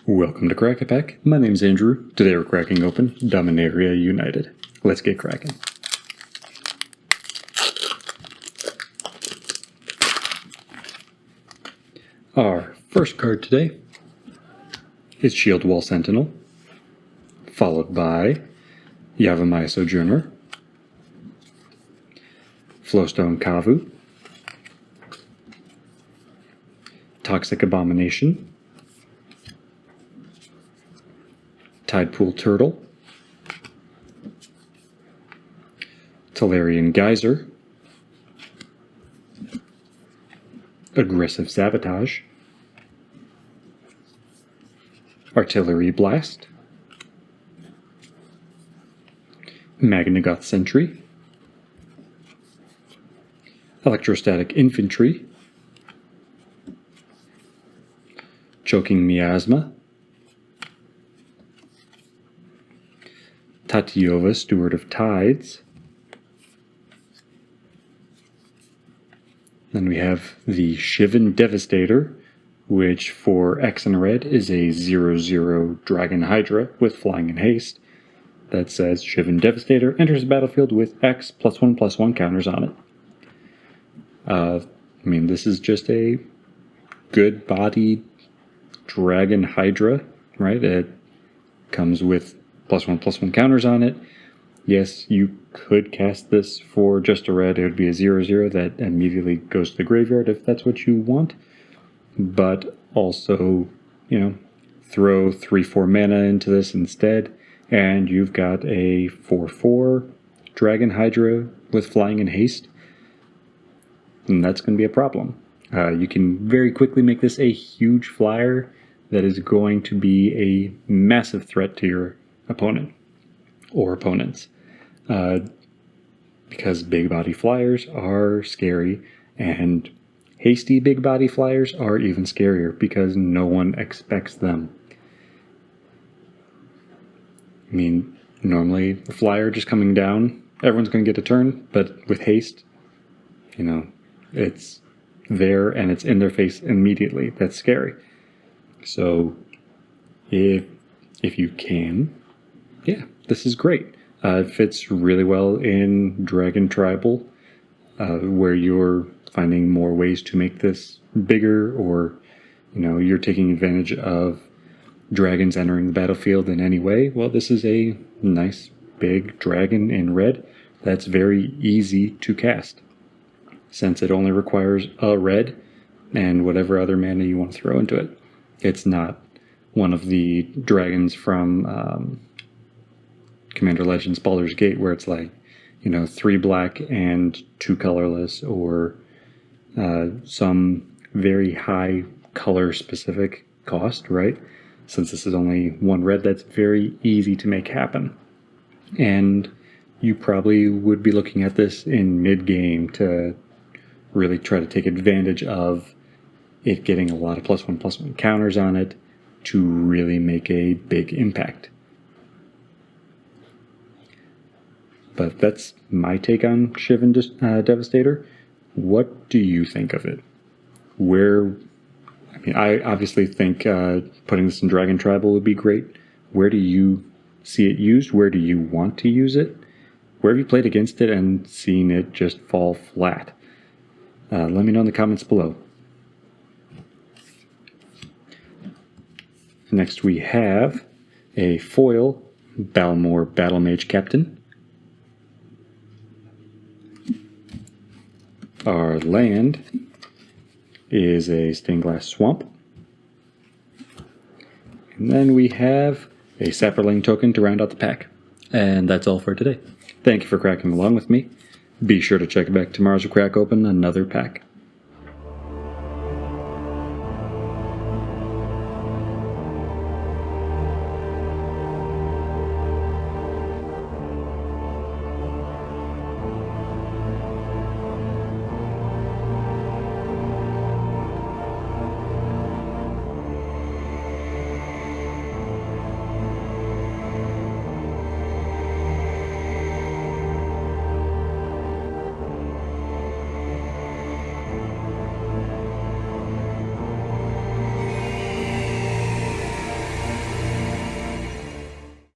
Welcome to Crack a Pack. My name's Andrew. Today we're cracking open Dominaria United. Let's get cracking. Our first card today is Shield Wall Sentinel, followed by Yavimaya Sojourner, Flowstone Kavu, Toxic Abomination, Tidepool Turtle, Tolarian Geyser, Aggressive Sabotage, Artillery Blast, Magnagoth Sentry, Electrostatic Infantry, Choking Miasma, Tatiova, Steward of Tides. Then we have the Shivan Devastator, which for X and red is a 0/0 Dragon Hydra with Flying and Haste. That says Shivan Devastator enters the battlefield with X +1/+1 counters on it. This is just a good bodied Dragon Hydra, right? It comes with +1/+1 counters on it. Yes, you could cast this for just a red. It would be a 0/0 that immediately goes to the graveyard if that's what you want. But also, throw 3/4 mana into this instead, and you've got a 4/4 Dragon Hydra with Flying and Haste. And that's going to be a problem. You can very quickly make this a huge flyer that is going to be a massive threat to your opponent or opponents. Because big body flyers are scary, and hasty big body flyers are even scarier because no one expects them. Normally the flyer just coming down, everyone's going to get a turn, but with haste, it's there and it's in their face immediately. That's scary. So if you can, this is great. It fits really well in Dragon Tribal, where you're finding more ways to make this bigger, or you're taking advantage of dragons entering the battlefield in any way. Well, this is a nice big dragon in red that's very easy to cast, since it only requires a red and whatever other mana you want to throw into it. It's not one of the dragons from Commander Legends Baldur's Gate, where it's like, 3 black and 2 colorless, or some very high color specific cost, right? Since this is only 1 red, that's very easy to make happen. And you probably would be looking at this in mid-game to really try to take advantage of it getting a lot of +1/+1 counters on it to really make a big impact. But that's my take on Shivan Devastator. What do you think of it? I obviously think putting this in Dragon Tribal would be great. Where do you see it used? Where do you want to use it? Where have you played against it and seen it just fall flat? Let me know in the comments below. Next we have a foil Balmor Battlemage Captain. Our land is a Stained Glass Swamp. And then we have a Sapperling token to round out the pack. And that's all for today. Thank you for cracking along with me. Be sure to check back tomorrow to crack open another pack.